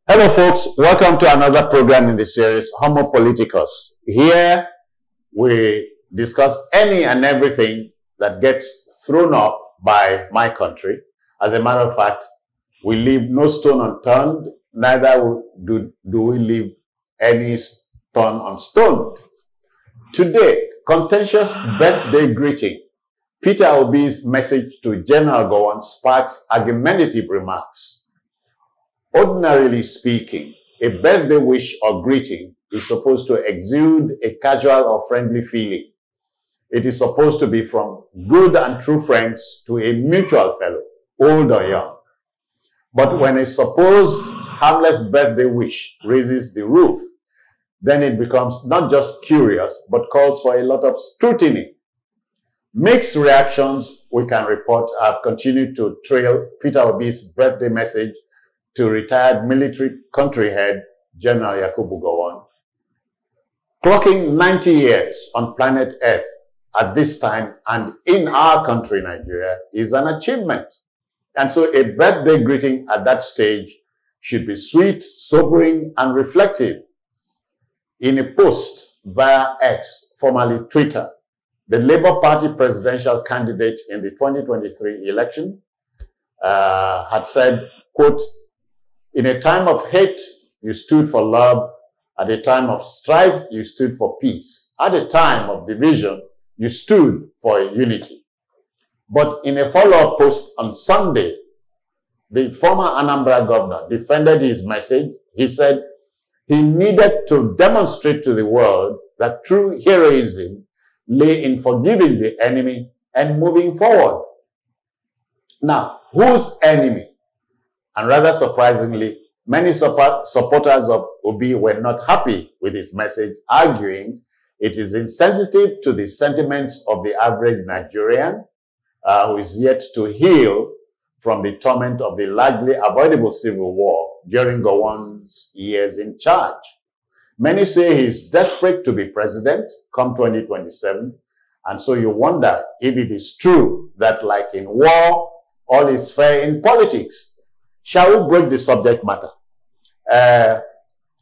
Hello folks, welcome to another program in the series Homo Politicus. Here we discuss any and everything that gets thrown up by my country. As a matter of fact, we leave no stone unturned, neither do we leave any stone unstoned. Today, contentious birthday greeting. Peter Obi's message to General Gowon sparks argumentative remarks. Ordinarily speaking, a birthday wish or greeting is supposed to exude a casual or friendly feeling. It is supposed to be from good and true friends to a mutual fellow, old or young. But when a supposed harmless birthday wish raises the roof, then it becomes not just curious, but calls for a lot of scrutiny. Mixed reactions, we can report, have continued to trail Peter Obi's birthday message to retired military country head, General Yakubu Gowon. Clocking 90 years on planet Earth at this time and in our country, Nigeria, is an achievement. And so a birthday greeting at that stage should be sweet, sobering, and reflective. In a post via X, formerly Twitter, the Labour Party presidential candidate in the 2023 election had said, quote, "In a time of hate, you stood for love. At a time of strife, you stood for peace. At a time of division, you stood for unity." But in a follow-up post on Sunday, the former Anambra governor defended his message. He said he needed to demonstrate to the world that true heroism lay in forgiving the enemy and moving forward. Now, whose enemy? And rather surprisingly, many supporters of Obi were not happy with his message, arguing it is insensitive to the sentiments of the average Nigerian who is yet to heal from the torment of the largely avoidable civil war during Gowon's years in charge. Many say he is desperate to be president come 2027, and so you wonder if it is true that, like in war, all is fair in politics. Shall we break the subject matter?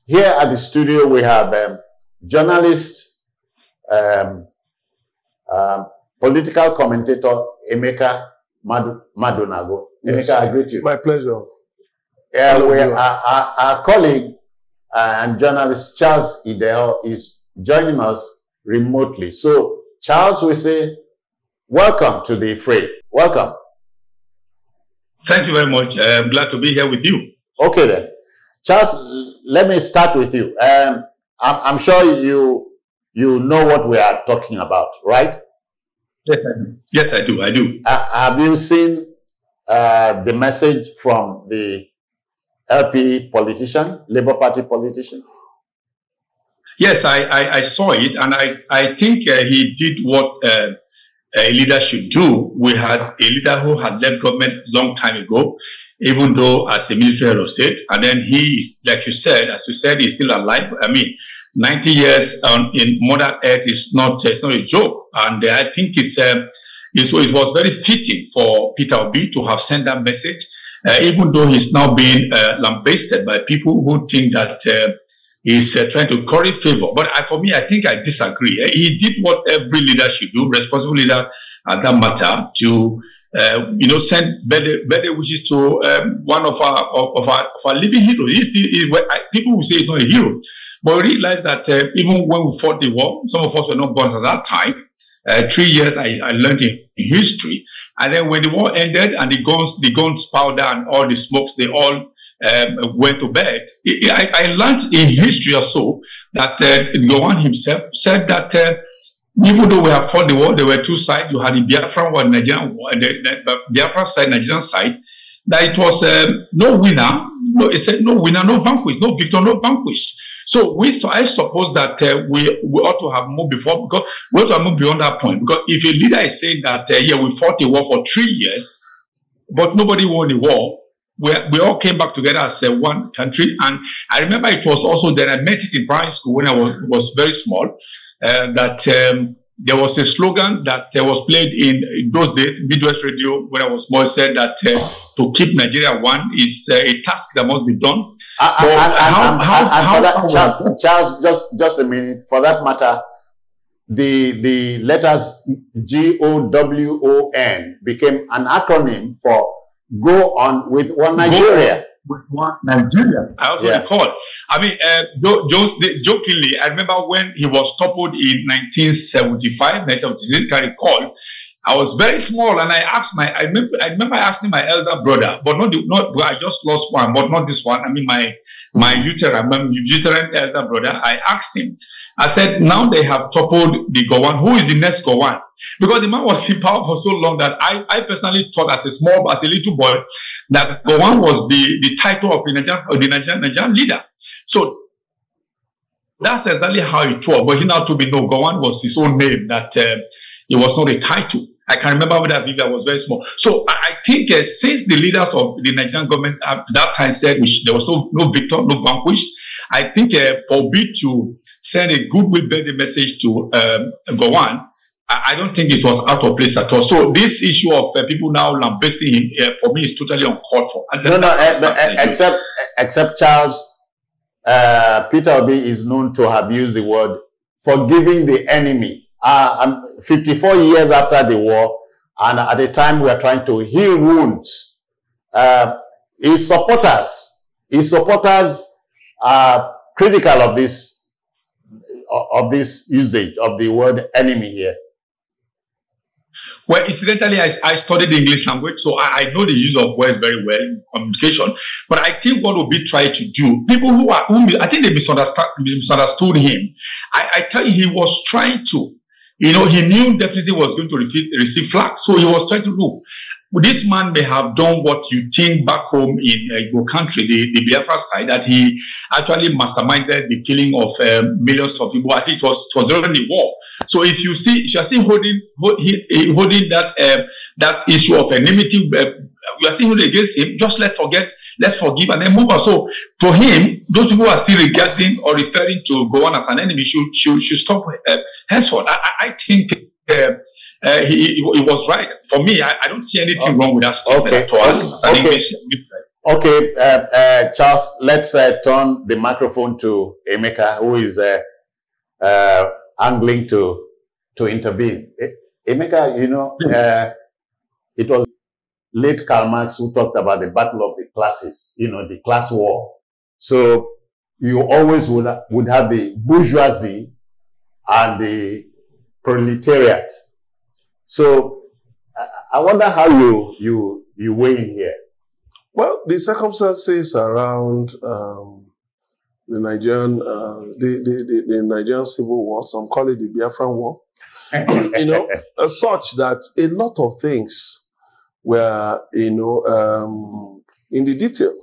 Here at the studio, we have journalist, political commentator, Emeka Madunago. Yes, Emeka, I greet you. my pleasure. Our colleague and journalist Charles Ideo is joining us remotely. So, Charles, we say, welcome to the fray. Welcome. Thank you very much. I'm glad to be here with you. Okay then. Charles, let me start with you. I'm sure you know what we are talking about, right? Yes, I do. Yes, I do. I do. Have you seen the message from the LP politician, Labour Party politician? Yes, I saw it, and I think he did what a leader should do. We had a leader who had left government long time ago, even though as a military head of state, and then he, like you said, as you said, he's still alive. I mean, 90 years in Mother Earth is not it's not a joke, and I think it was very fitting for Peter Obi to have sent that message, even though he's now being lambasted by people who think that he's trying to curry favor. But for me, I think I disagree. He did what every leader should do, responsible leader at that matter, to send birthday wishes to one of our living heroes. People will say he's not a hero, but we realize that even when we fought the war, some of us were not born at that time. 3 years I learned in history, and then when the war ended and the guns powder and all the smokes, they all went to bed. I learned in history or so that Gowon himself said that even though we have fought the war, there were two sides. You had the Biafran war, Nigerian war, and the Biafran side, Nigerian side. That it was no winner. No, it said no winner, no vanquish, no victor, no vanquish. So I suppose that we ought to have moved before, because we ought to have moved beyond that point. Because if a leader is saying that yeah, we fought the war for 3 years, but nobody won the war, we all came back together as one country. And I remember it was also then I met it in primary school when I was very small, that there was a slogan that was played in those days, Midwest Radio, when I was more, said that to keep Nigeria one is a task that must be done. Charles, just a minute. For that matter, the letters GOWON became an acronym for Go On with One Nigeria. With One Nigeria. I also recall. I mean, jokingly, I remember when he was toppled in 1975, 1976, I recall. I was very small, and I asked I remember asking my elder brother, but I just lost one, but not this one. I mean, my uterine elder brother. I asked him. I said, now they have toppled the Gowon. Who is the next Gowon? Because the man was in power for so long that I personally thought as a little boy, that Gowon was the title of the Nigerian leader. So that's exactly how it was. But he now told me, no, Gowon was his own name, that it was not a title. I can remember when that video was very small. So I think since the leaders of the Nigerian government at that time said there was no victor, no vanquished, I think for Obi to send a goodwill birthday message to Gowon, I don't think it was out of place at all. So this issue of people now lambasting him, for me, is totally uncalled for. Except Charles, Peter Obi is known to have used the word forgiving the enemy. 54 years after the war, and at the time we are trying to heal wounds, his supporters are critical of this usage of the word enemy here. Well, incidentally, I studied the English language, so I know the use of words very well in communication. But I think what Obi tried to do, people who I think they misunderstood him. I tell you, he was trying to. He knew definitely was going to receive flack. So he was trying to do. This man may have done what you think back home in your country, the Biafra side, that he actually masterminded the killing of millions of people. At least it was during the war. So if you are still holding that issue of enmity, you are still holding against him, just let's forgive and then move on. So to him, those people who are still regarding or referring to Gowon as an enemy should stop henceforth. I think he was right. For me, I don't see anything wrong with that statement to us. Okay, Charles, let's turn the microphone to Emeka, who is angling to intervene. Emeka, it was late Karl Marx who talked about the battle of the classes, the class war. So you always would have the bourgeoisie and the proletariat. So I wonder how you weigh in here. Well, the circumstances around the Nigerian the Nigerian civil war, some call it the Biafran war, such that a lot of things were, in the detail.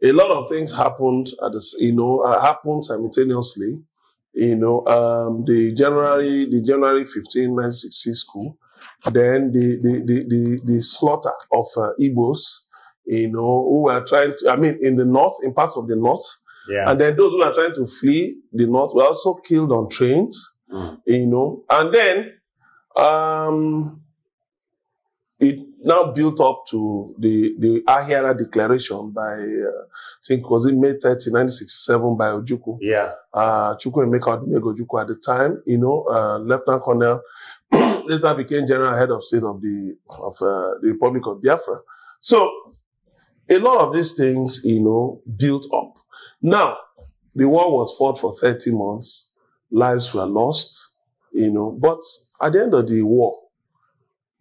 A lot of things happened happened simultaneously. The January 15, 1966 coup, then the slaughter of Igbos, who were trying to, in the north, in parts of the north, and then those who are trying to flee the north were also killed on trains, and then it now built up to the Ahira Declaration by, I think, was it May 30, 1967 by Ojukwu? Yeah. Chukwuemeka Ojukwu at the time, Lieutenant Colonel, later became General Head of State of the Republic of Biafra. So, a lot of these things, built up. Now, the war was fought for 30 months. Lives were lost, but at the end of the war,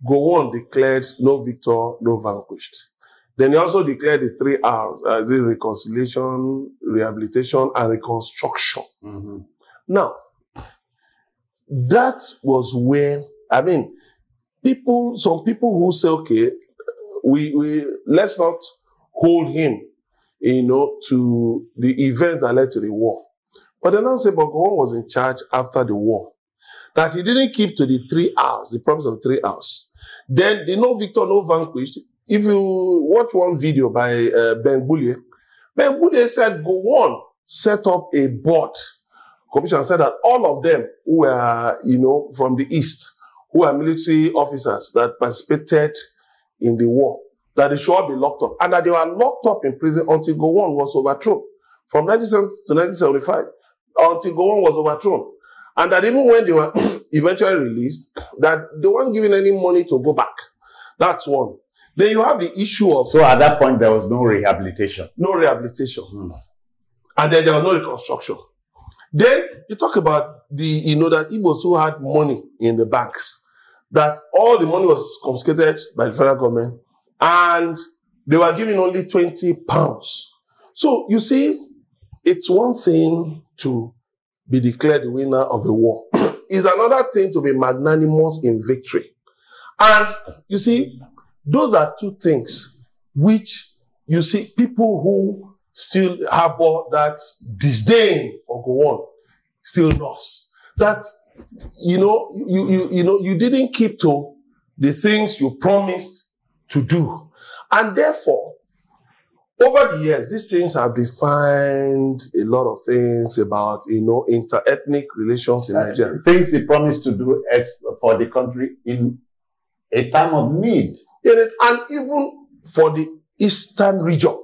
Gowon declared no victor, no vanquished. Then he also declared the 3 R's, as in reconciliation, rehabilitation, and reconstruction. Mm-hmm. Now, that was when, some people who say, okay, we let's not hold him, to the events that led to the war. But then now say, but Gowon was in charge after the war. That he didn't keep to the 3 R's, the promise of 3 R's. Then the no victor, no vanquished. If you watch one video by Ben Bullier said Gowon set up a board commission said that all of them who were, from the East, who are military officers that participated in the war, that they should all be locked up. And that they were locked up in prison until Gowon was overthrown. From 1970 to 1975, until Gowon was overthrown. And that even when they were eventually released, that they weren't given any money to go back. That's one. Then you have the issue of... So at that point, there was no rehabilitation. No rehabilitation. And then there was no reconstruction. Then you talk about that Igbos who had money in the banks, that all the money was confiscated by the federal government, and they were given only 20 pounds. So you see, it's one thing to be declared the winner of a war. It's another thing to be magnanimous in victory. And you see, those are two things which you see people who still harbor that disdain for Gowon still knows. That, you didn't keep to the things you promised to do. And therefore, over the years, these things have defined a lot of things about, inter-ethnic relations in Nigeria. Things he promised to do as for the country in a time of need. And even for the Eastern region.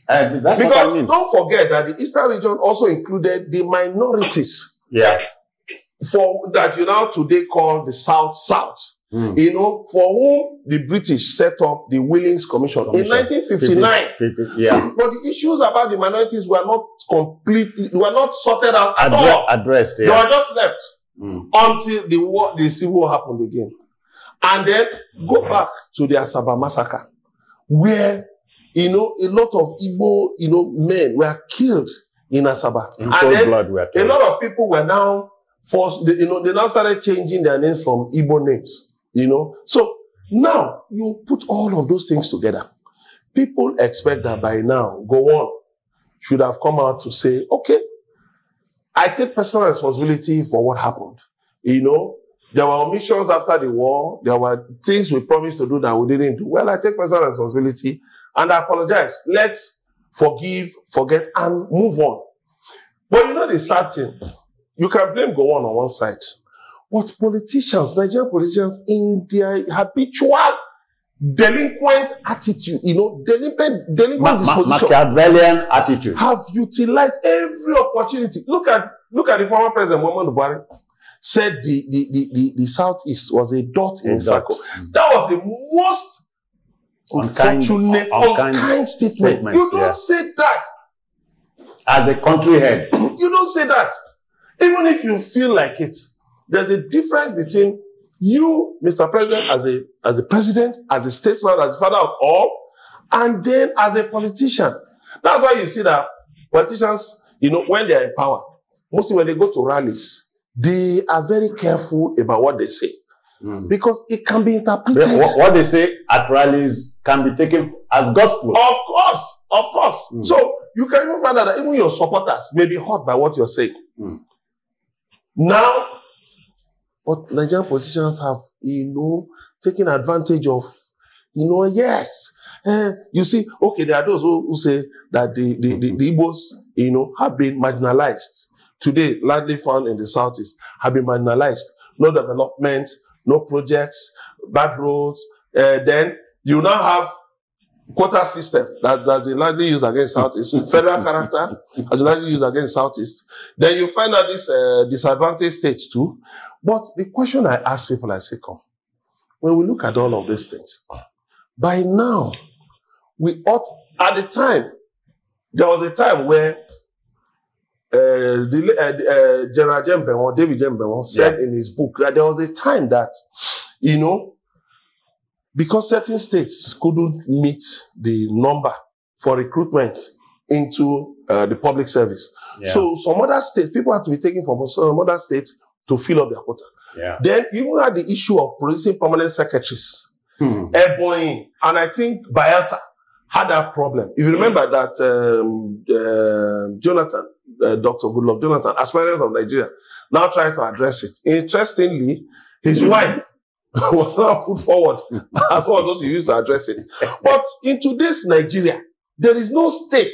That's because what I mean. Don't forget that the Eastern region also included the minorities. Yeah. For that you now today call the South. For whom the British set up the Willings Commission in 1959. Yeah. But the issues about the minorities were not sorted out at all. Addressed, yeah. They were just left until the civil war happened again. And then go back to the Asaba massacre, where, a lot of Igbo, men were killed in Asaba. In cold blood were killed. A lot of people were now forced, they now started changing their names from Igbo names. So now you put all of those things together. People expect that by now, Gowon should have come out to say, okay, I take personal responsibility for what happened. There were omissions after the war. There were things we promised to do that we didn't do. Well, I take personal responsibility and I apologize. Let's forgive, forget, and move on. But the sad thing, you can blame Gowon on one side. But politicians, Nigerian politicians, in their habitual delinquent attitude, delinquent disposition, Machiavellian attitude, have utilized every opportunity. Look at the former president, Muhammadu Buhari, said the Southeast was a dot in a circle. That was the most unkind statement. You don't say that. As a country head. You don't say that. Even if you feel like it. There's a difference between you, Mr. President, as a president, as a statesman, as a father of all, and then as a politician. That's why you see that politicians, when they are in power, mostly when they go to rallies, they are very careful about what they say. Because it can be interpreted. What they say at rallies can be taken as gospel. Of course. So you can even find out that even your supporters may be hurt by what you're saying. Now, but Nigerian politicians have, taken advantage of, yes. You see, okay, there are those who say that the Igbos, have been marginalized. Today, largely found in the Southeast, have been marginalized. No development, no projects, bad roads. Then you now have quota system that's been largely used against Southeast. Federal character has been largely used against Southeast. Then you find out these disadvantaged states too. But the question I ask people, I say, come, when we look at all of these things, by now, we ought, at the time, there was a time where General Jembe, David Jembe, said in his book that there was a time that, because certain states couldn't meet the number for recruitment into the public service. Yeah. So some other states, people had to be taken from some other states to fill up their quota. Yeah. Then you had the issue of producing permanent secretaries. Ebonyi, and I think Bayelsa had that problem. If you remember that Jonathan, Dr. Goodluck Jonathan, as president of Nigeria, now trying to address it. Interestingly, his wife was now put forward as one of those who used to address it. But in today's Nigeria, there is no state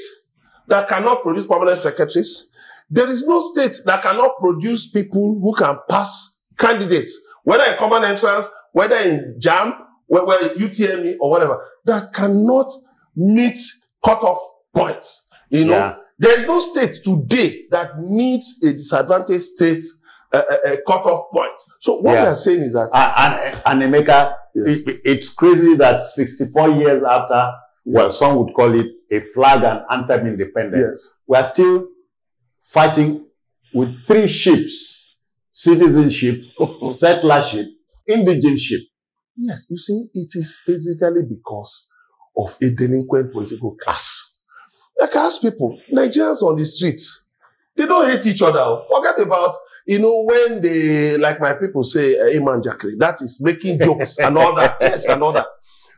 that cannot produce permanent secretaries. There is no state that cannot produce people who can pass candidates, whether in common entrance, whether in JAM, whether UTME or whatever, that cannot meet cutoff points. You know, Yeah. there is no state today that meets a disadvantaged state a cutoff point. So what we are saying is that, and Emeka, yes, it's crazy that 64 years after, well, some would call it a flag and anthem independence, yes, we are still fighting with 3 ships: citizenship, settlership, indigenship. yes, you see, it is basically because of a delinquent political class. I can ask people, Nigerians on the streets, they don't hate each other. Forget about, you know, when they, like my people say, Iman Jakri, that is making jokes and all that, yes, and all that.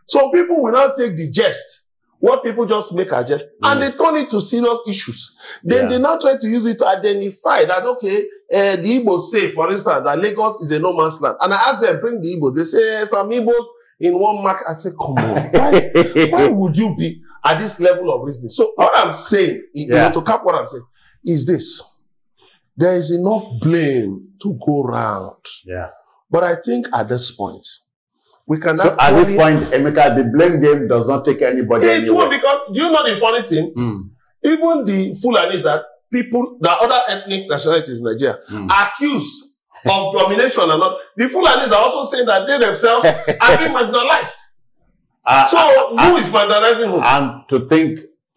So people will not take the jest, what people just make a jest, and they turn it to serious issues. Then they now try to use it to identify that, okay, the Igbos say, for instance, that Lagos is a no man's land. And I ask them, bring the Igbos. They say, some Igbos in one mark. I say, come on, why would you be at this level of reasoning? So what I'm saying, you know, to cap what I'm saying, is this. There is enough blame to go round. Yeah. But I think at this point, we can So at this point, Emeka, the blame game does not take anybody it anywhere. won't, because do you know the funny thing? Even the Fulanis, that people, the other ethnic nationalities in Nigeria, accused of domination and not, the Fulanis are also saying that they themselves are being marginalized. So who is marginalizing who? And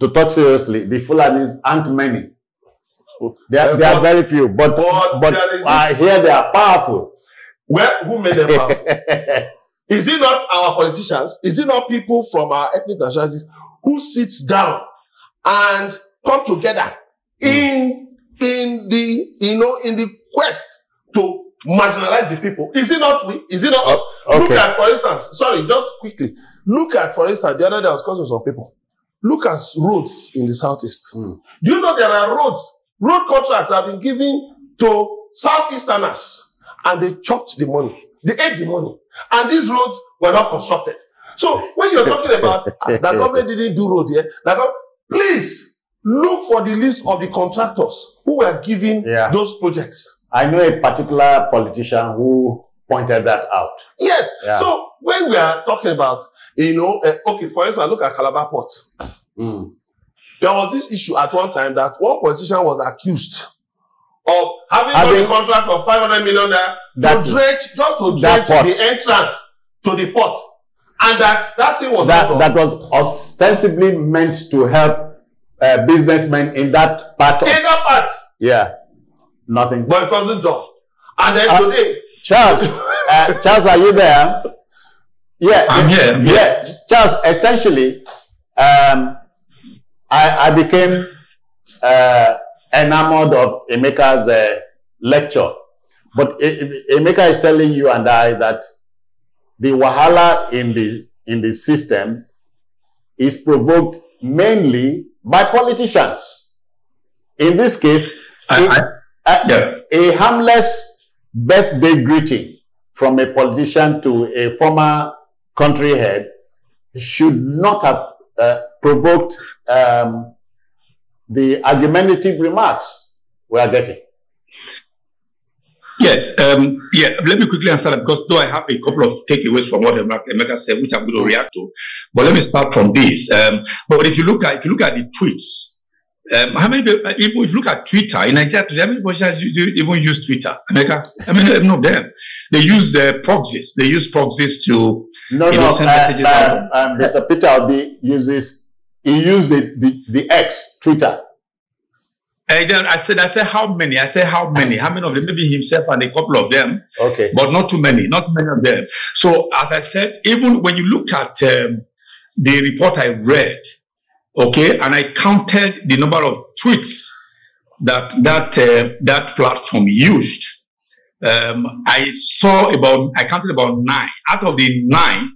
to talk seriously, the Fulanis aren't many. They are very few, but I hear they are powerful. Well, who made them powerful? Is it not our politicians? Is it not people from our ethnic nationalities who sit down and come together in the, you know, in the quest to marginalize the people? Is it not we? Is it not us? Okay. Look at, for instance, sorry, just quickly. Look at, for instance, the other day I was causing some people. Look at roads in the southeast. Do you know there are road contracts have been given to southeasterners, and they chopped the money. They ate the money. And these roads were not constructed. So when you're talking about the government didn't do road here, please look for the list of the contractors who were giving those projects. I know a particular politician who pointed that out. Yes. Yeah. So when we are talking about, you know, okay, for instance, look at Calabar Port. There was this issue at one time that one politician was accused of having a contract of 500 million to dredge the entrance to the port. And that thing was that was ostensibly meant to help businessmen in that part. In that part. Yeah. Nothing. But it wasn't done. And then today. Charles, Charles, are you there? Yeah. I'm here. Yeah. Charles, essentially, I became enamored of Emeka's lecture. But Emeka is telling you and I that the wahala in the system is provoked mainly by politicians. In this case, a harmless birthday greeting from a politician to a former country head should not have provoked the argumentative remarks we are getting. Yes, let me quickly answer that, because though I have a couple of takeaways from what Emeka said, which I'm going to react to, but let me start from this. But if you look at the tweets, how many people, if you look at Twitter in Nigeria today, how many politicians even use Twitter? Emeka, I mean, no, them. They use proxies. They use proxies to send messages out. Mr. Peter Obi used the X, Twitter. I said, how many? How many of them? Maybe himself and a couple of them. Okay. But not too many of them. So, as I said, even when you look at the report I read, okay, and I counted the number of tweets that platform used, I counted about 9. Out of the 9,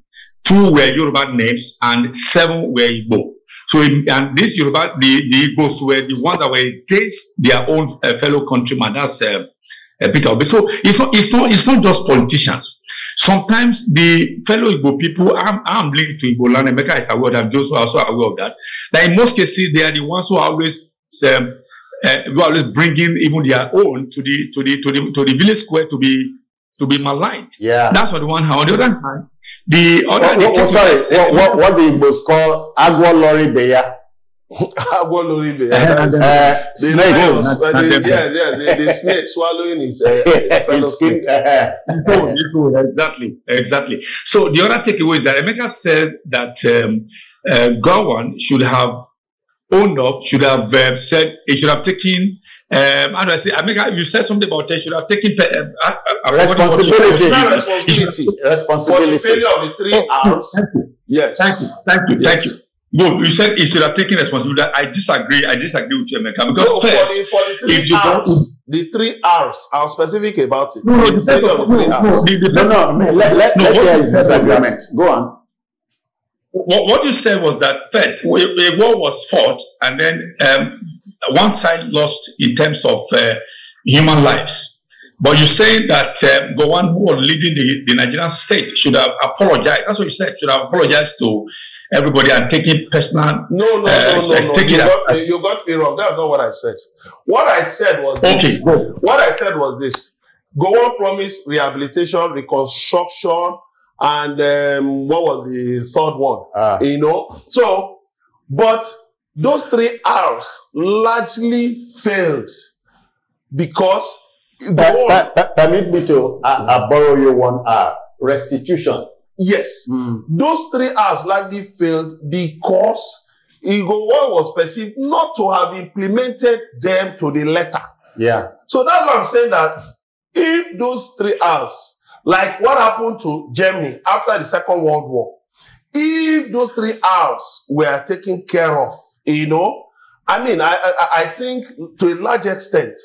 2 were Yoruba names and 7 were Igbo. So, and this Yoruba, the Igbos were the ones that were against their own fellow countrymen. That's Peter Obi. So it's not just politicians. Sometimes the fellow Igbo people, I'm linked to Igbo land. Emeka is aware, I'm just also aware of that. That in most cases they are the ones who are always who are always bringing even their own to the village square to be maligned. Yeah. That's on the one hand. On the other hand, the other what the Igbos call Agwo Lori Beya. Agwo Lori Beya. The snake swallowing its fellow snake. Exactly. So the other takeaway is that Emeka said that Gowon should have owned up, should have said he should have taken. How do I say? Emeka, you said something about it. Should have taken responsibility for the failure of the 3 hours. Yes. Thank you. Good. You said he should have taken responsibility. I disagree with you, Emeka, because for the 3 hours, the 3 hours, I'm specific about it. Let's hear his disagreement. Go on. What you said was that first, a war was fought, and then one side lost in terms of human lives. But you say that Gowon, who was leading the Nigerian state, should have apologized. That's what you said. Should have apologized to everybody and taking personal. No. You got me wrong. That's not what I said. What I said was this. Okay, go. What I said was this. Gowon promised rehabilitation, reconstruction, and what was the third one? So, but those 3 hours largely failed because permit me to borrow you 1 hour. Restitution. Yes. Those 3 hours largely failed because Gowon was perceived not to have implemented them to the letter. Yeah. So that's why I'm saying that if those 3 hours, like what happened to Germany after the Second World War, if those 3 hours were taken care of, I think to a large extent,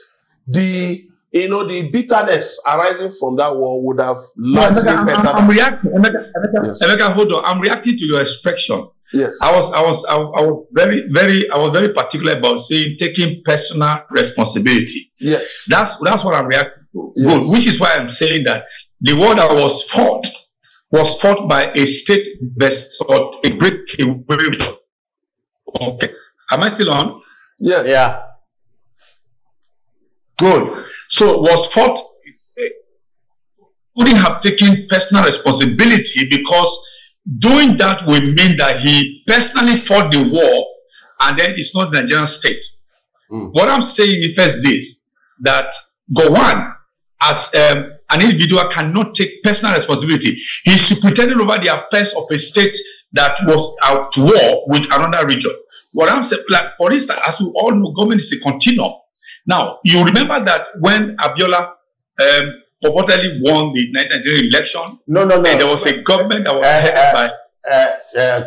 the bitterness arising from that war would have largely better. I'm reacting. Emeka, hold on. I'm reacting to your expression. Yes. I was very particular about saying taking personal responsibility. Yes. That's what I'm reacting to. Yes. Good. Which is why I'm saying that the war that was fought by a state versus a great. Okay. Am I still on? Yeah. Yeah. Good. So was fought a state couldn't have taken personal responsibility because doing that will mean that he personally fought the war and then it's not the Nigerian state. What I'm saying is first this, that Gowon as an individual cannot take personal responsibility. He superintended over the affairs of a state that was at war with another region. What I'm saying, like for instance, as we all know, government is a continuum. Now, you remember that when Abiola purportedly won the Nigerian election, no. There was a government that was headed by...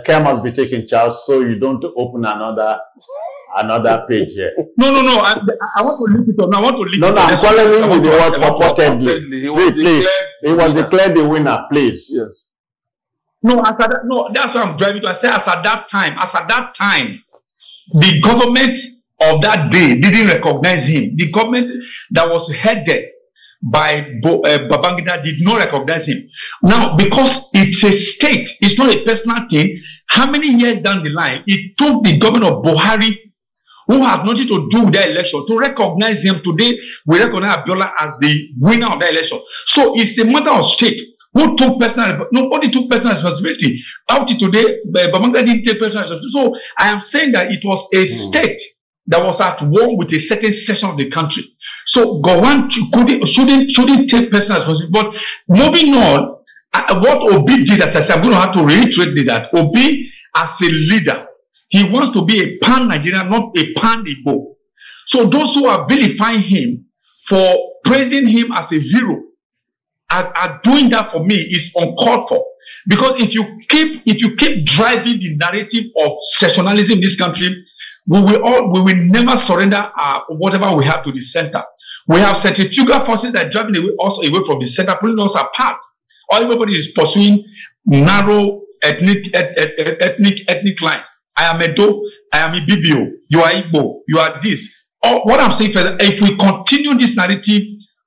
care must be taken, Charles, so you don't open another page here. No. I want to leave it on. I want to leave it on. No, I'm calling him with the word purportedly. Please. He was declared the winner, please. Yes. No, that's what I'm driving to. I say as at that time, the government of that day didn't recognize him. The government that was headed by Babangida did not recognize him. Now, because it's a state, it's not a personal thing, how many years down the line, it took the government of Buhari, who had nothing to do with that election, to recognize him. Today, we recognize Abiola as the winner of that election. So it's a matter of state. Nobody took personal responsibility. Up to today, Babangida didn't take personal responsibility. So I am saying that it was a state that was at war with a certain section of the country. So Gowon shouldn't take personal responsibility. But moving on, what Obi did, as I said, I'm going to have to reiterate that Obi, as a leader, he wants to be a pan-Nigerian, not a pan-Igbo. So those who are vilifying him for praising him as a hero are doing that for me is uncalled for. Because if you keep driving the narrative of sectionalism in this country, we will never surrender whatever we have to the center. We have centrifugal forces that are driving us away from the center, pulling us apart. Everybody is pursuing narrow ethnic lines. I am Edo, I am Ibibio, you are Igbo, you are this. What I'm saying is that if we continue this narrative,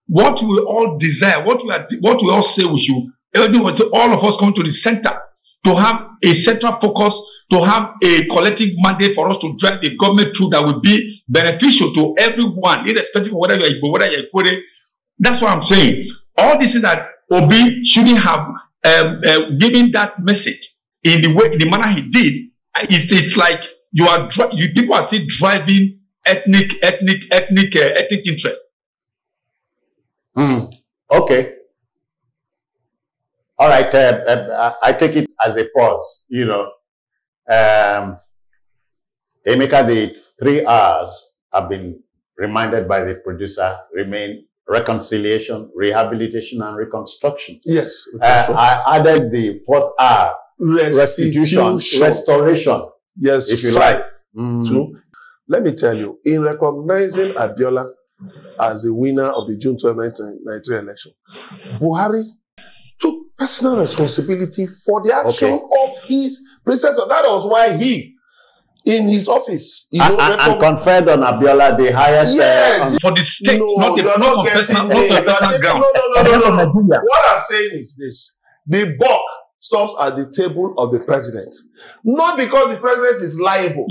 what we all desire, what we all say we should, all of us come to the center to have a central focus, to have a collective mandate for us to drive the government through that will be beneficial to everyone, irrespective of whether you're Igbo, whether you're Ekwere. That's what I'm saying. All this is that Obi shouldn't have given that message in the manner he did. It's like people are still driving ethnic interest. Okay. All right. I take it as a pause. You know, Emeka, the 3 R's have been reminded by the producer, remain reconciliation, rehabilitation, and reconstruction. Yes. I added the 4th R, restitution, restoration. Yes, if you like. True. Let me tell you, in recognizing Abiola as the winner of the June 2019 election, Buhari took personal responsibility for the action of his predecessor. That was why he, in his office, and conferred on Abiola the highest for the state, not on personal ground. No. What I'm saying is this: the buck stops at the table of the president, not because the president is liable,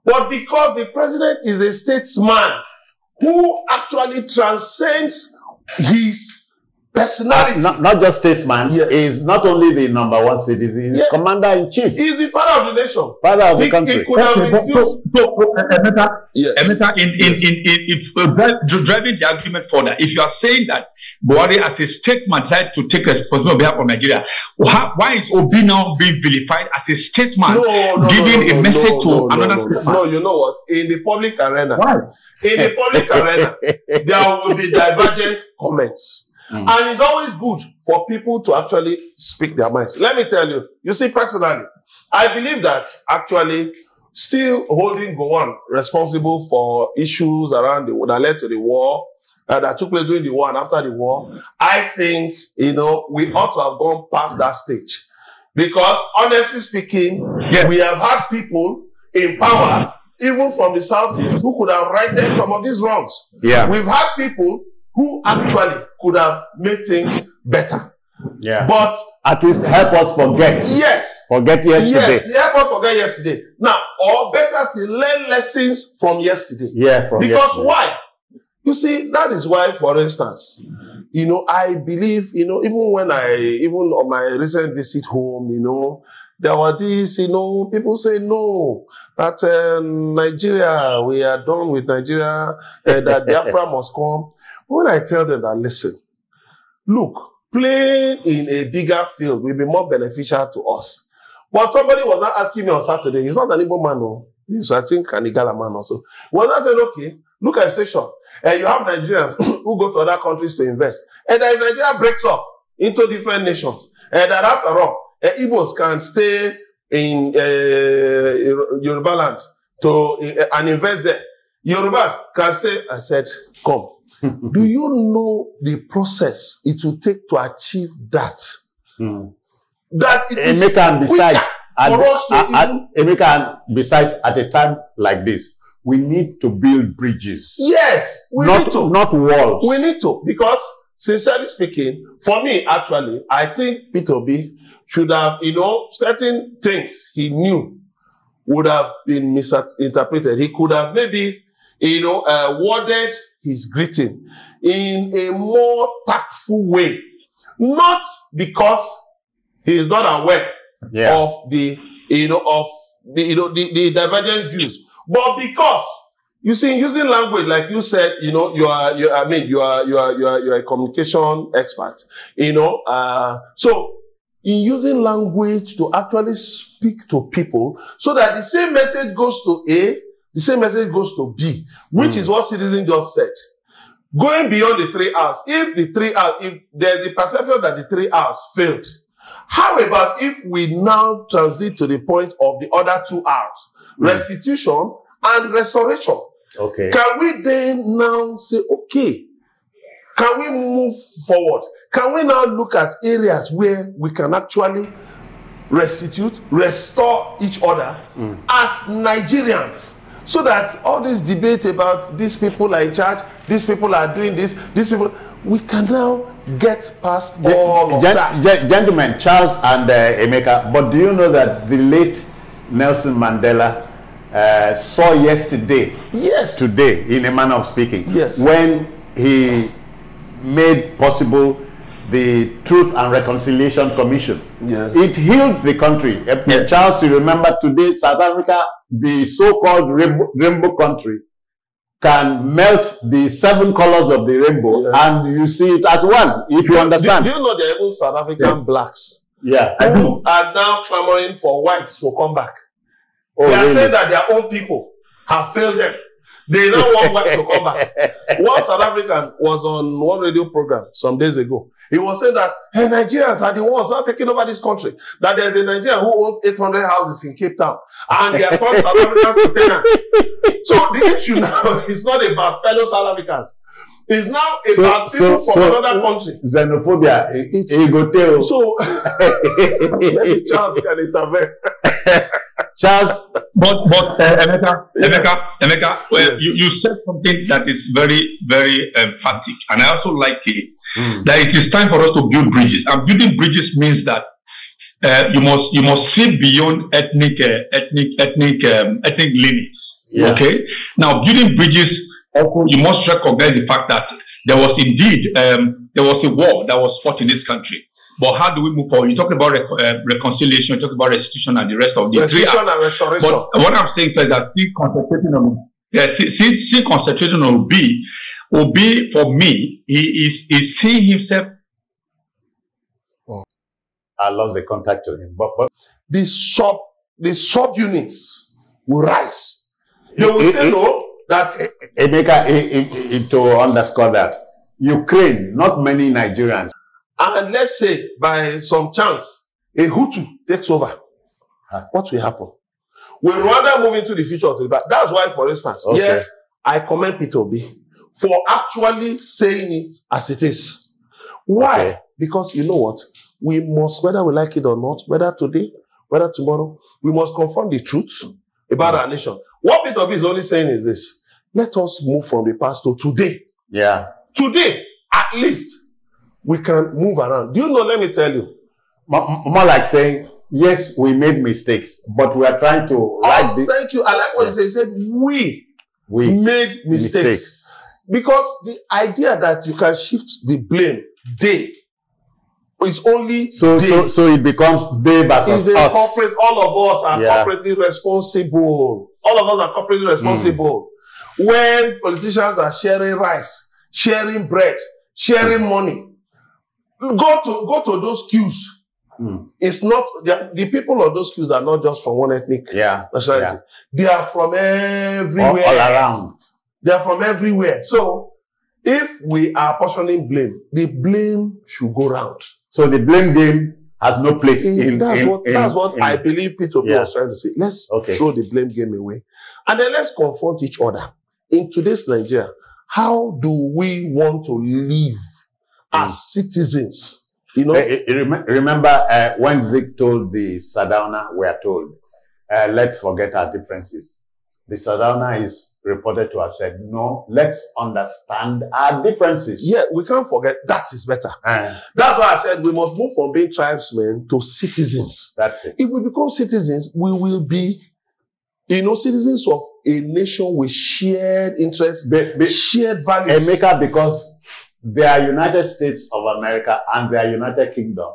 but because the president is a statesman who actually transcends his personality. Not just statesman. Yes. Is not only the #1 citizen, he's commander-in-chief. He's the father of the nation. Father of the country. He could have refused. Driving the argument further, if you are saying that Buhari as a statesman tried to take responsibility on behalf of Nigeria, why is Obi now being vilified as a statesman, giving a message to another statesman? No, you know what? In the public arena, there will be divergent comments. And it's always good for people to actually speak their minds. Let me tell you, you see, personally, I believe that actually still holding Gowon responsible for issues around that led to the war, that took place during the war and after the war, I think, we ought to have gone past that stage. Because honestly speaking, we have had people in power, even from the Southeast, who could have righted some of these wrongs. Yeah. We've had people who actually could have made things better. Yeah. But at least help us forget. Yes. Forget yesterday. Yes, help us forget yesterday. Now, or better still, learn lessons from yesterday. Yeah, from because yesterday. Why? You see, that is why, for instance, I believe, even on my recent visit home, there were these, people say, no, that Nigeria, we are done with Nigeria, that Biafra must come. When I tell them that, listen, look, playing in a bigger field will be more beneficial to us. But somebody was not asking me on Saturday, he's not an Igbo man, no. He's, I think, an Igala man also. Was I said, okay, look at the situation. You have Nigerians who go to other countries to invest. And then Nigeria breaks up into different nations. And that after all, Igbos can stay in Yoruba land and invest there. Yorubas can stay. I said, come. Do you know the process it will take to achieve that? That it is besides, at a time like this, we need to build bridges. Yes, we need to. Not walls. We need to. Because, sincerely speaking, for me, actually, I think Peter Obi should have, certain things he knew would have been misinterpreted. He could have maybe, worded his greeting in a more tactful way. Not because he is not aware of the divergent views, but because, you see, using language, like you said, you are a communication expert, so in using language to actually speak to people so that the same message goes to A, the same message goes to B, which is what Citizen just said. Going beyond the 3 hours, if there's a perception that the 3 hours failed, how about if we now transit to the point of the other 2 hours, restitution and restoration? Okay. Can we then now say, okay, can we move forward? Can we now look at areas where we can actually restore each other as Nigerians, So that all this debate about these people are in charge, these people are doing this, these people, we can now get past all of that. Gentlemen, Charles and Emeka, but do you know that the late Nelson Mandela saw yesterday, today, in a manner of speaking, when he made possible the Truth and Reconciliation Commission. It healed the country. Charles, you remember today, South Africa, the so-called rainbow country, can melt the 7 colors of the rainbow and you see it as one, if you understand. Do you know there are even South African blacks who are now clamoring for whites to come back? They are saying that their own people have failed them. They now want whites to come back. One South African was on one radio program some days ago. He was saying that, hey, Nigerians are the ones now taking over this country. That there's a Nigerian who owns 800 houses in Cape Town. And they are turned South Africans to tenants. So the issue now is not about fellow South Africans. It's now about people from another country. Xenophobia, ego. So, maybe Charles can intervene. Charles, but Emeka, well, you said something that is very, very emphatic, and I also like it. That it is time for us to build bridges, and building bridges means that you must see beyond ethnic limits. Okay, now building bridges. Also, you must recognize the fact that there was indeed there was a war that was fought in this country. But how do we move forward? You talk about reconciliation, you talk about restitution and the rest of the restitution and restoration. But what I'm saying is that concentrating on Obi for me, he is seeing himself. I lost the contact to him. But the sub units will rise. They will say no. That Emeka, to underscore that, Ukraine, not many Nigerians. And let's say by some chance a Hutu takes over, what will happen? Will Rwanda move into the future of the back? That's why, for instance, yes, I commend Peter Obi for actually saying it as it is. Why? Because you know what? We must, whether we like it or not, whether today, whether tomorrow, we must confront the truth about our nation. What Peter Obi is only saying is this: let us move from the past to today. Today, at least, we can move around. Do you know, let me tell you. More like saying, yes, we made mistakes, but we are trying to thank you. I like what you said. He said, we made mistakes. Because the idea that you can shift the blame, they, is only so it becomes they versus us. Corporate, all of us are corporately responsible. All of us are corporately responsible. When politicians are sharing rice, sharing bread, sharing money, go to those queues. It's not the people on those queues are not just from one ethnic nationality. They are from everywhere. All around. They are from everywhere. So if we are portioning blame, the blame should go round. So the blame game has no place that's what I believe Peter was trying to say. Let's throw the blame game away. And then let's confront each other. In today's Nigeria, how do we want to live as citizens? You know, remember when Zeke told the Sardauna, we are told, let's forget our differences. The Sardauna is reported to have said, no, let's understand our differences. Yeah, we can't forget. That is better. That's why I said we must move from being tribesmen to citizens. That's it. If we become citizens, we will be, citizens of a nation with shared interests, shared values. Emeka, because they are United States of America and they are United Kingdom,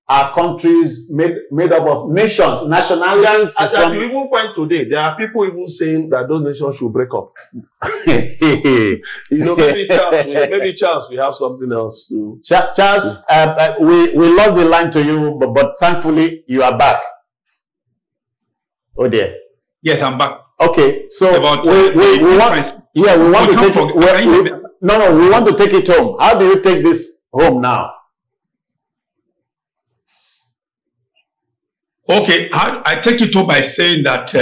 are countries made up of nations, nationalities. And you even find today, there are people even saying that those nations should break up. Maybe Charles, we have something else to. Charles, we lost the line to you, but thankfully you are back. Oh dear. Yes, I'm back. Okay, so we want to take it home. How do you take this home now? Okay, I take it home by saying that,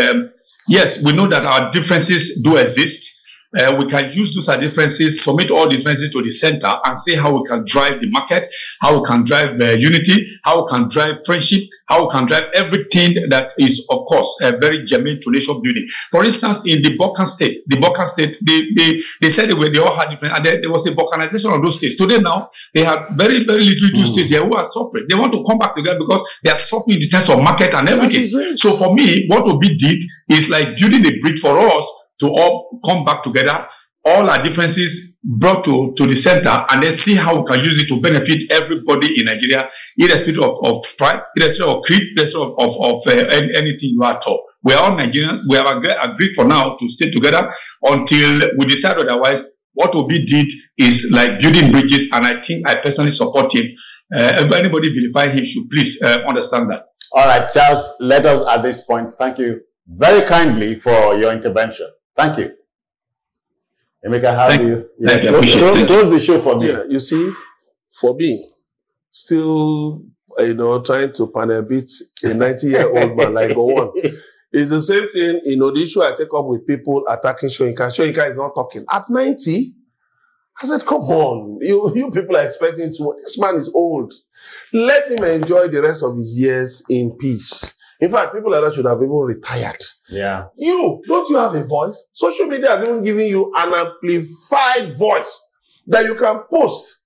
yes, we know that our differences do exist, we can use those differences, submit all the differences to the center and see how we can drive the market, how we can drive unity, how we can drive friendship, how we can drive everything that is, of course, very germane to nation building. For instance, in the Balkan state, they said they all had different, and there was a balkanization of those states. Today now, they have very, very little states here who are suffering. They want to come back together because they are suffering in the terms of market and everything. So for me, what Obi did is like building a bridge for us to all come back together, all our differences brought to the center, and then see how we can use it to benefit everybody in Nigeria, irrespective of tribe, irrespective of creed, irrespective of anything you are taught. We are all Nigerians. We have agreed for now to stay together until we decide otherwise. What Obi did is like building bridges, and I think I personally support him. If anybody vilify him, should please understand that. All right, Charles, let us at this point thank you very kindly for your intervention. Thank you. Emeka, how do you? Thank you. Close the show for me. Yeah, you see, for me, still, trying to panel beat a 90-year-old man like Gowon. It's the same thing, the issue I take up with people attacking Soyinka. Soyinka is not talking. At 90, I said, come on, you people are expecting to, this man is old. Let him enjoy the rest of his years in peace. In fact, people like that should have even retired. Yeah. Don't you have a voice? Social media has even given you an amplified voice that you can post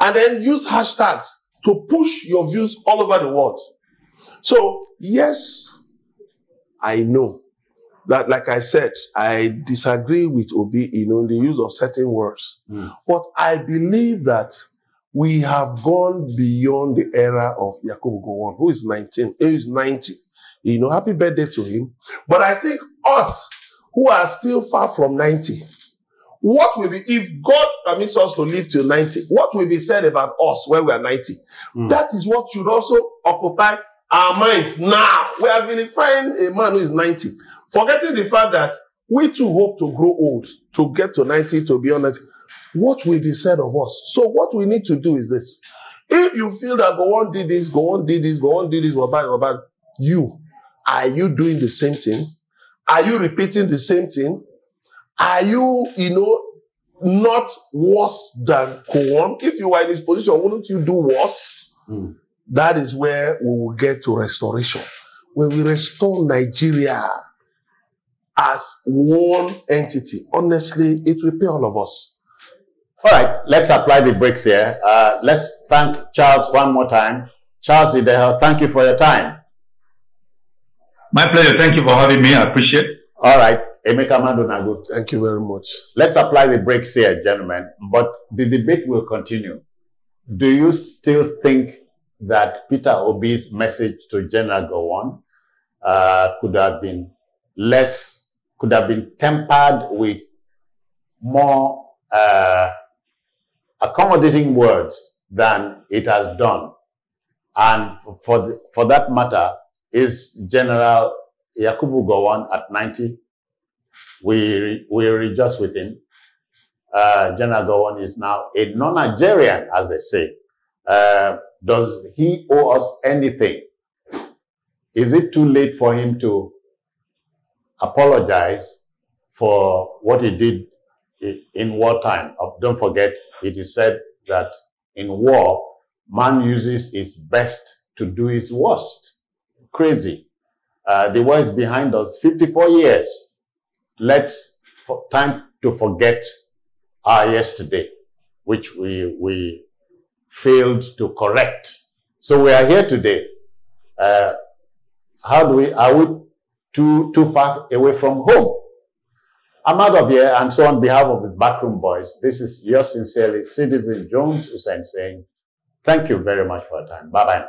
and then use hashtags to push your views all over the world. So, yes, I know that, like I said, I disagree with Obi, in the use of certain words. But I believe that we have gone beyond the era of Yakubu Gowon, who is 19, who is 90. Happy birthday to him. But I think us, who are still far from 90, what will be, if God permits us to live till 90, what will be said about us when we are 90? That is what should also occupy our minds now. We are vilifying a man who is 90, forgetting the fact that we too hope to grow old, to get to 90, to be honest. What will be said of us? So what we need to do is this. If you feel that Gowon did this, Gowon did this, Gowon did this, Wabad, are you doing the same thing? Are you repeating the same thing? Are you, not worse than Gowon? If you were in this position, wouldn't you do worse? That is where we will get to restoration. When we restore Nigeria as one entity, honestly, it will pay all of us. All right, let's apply the brakes here. Let's thank Charles one more time. Charles Ideho, thank you for your time. My pleasure. Thank you for having me. I appreciate it. All right, Emeka Madunagu. Thank you very much. Let's apply the brakes here, gentlemen. But the debate will continue. Do you still think that Peter Obi's message to General Gowon could have been tempered with more accommodating words than it has done? And for that matter, is General Yakubu Gowon at 90? We rejoice with him. General Gowon is now a non-Nigerian, as they say. Does he owe us anything? Is it too late for him to apologize for what he did in wartime? Don't forget, it is said that in war, man uses his best to do his worst. Crazy. The war is behind us, 54 years. Time to forget our yesterday, which we failed to correct. So we are here today. Are we too far away from home? I'm out of here, and so on behalf of the Backroom Boys, this is yours sincerely, Citizen Jones Hussein, saying thank you very much for your time. Bye-bye.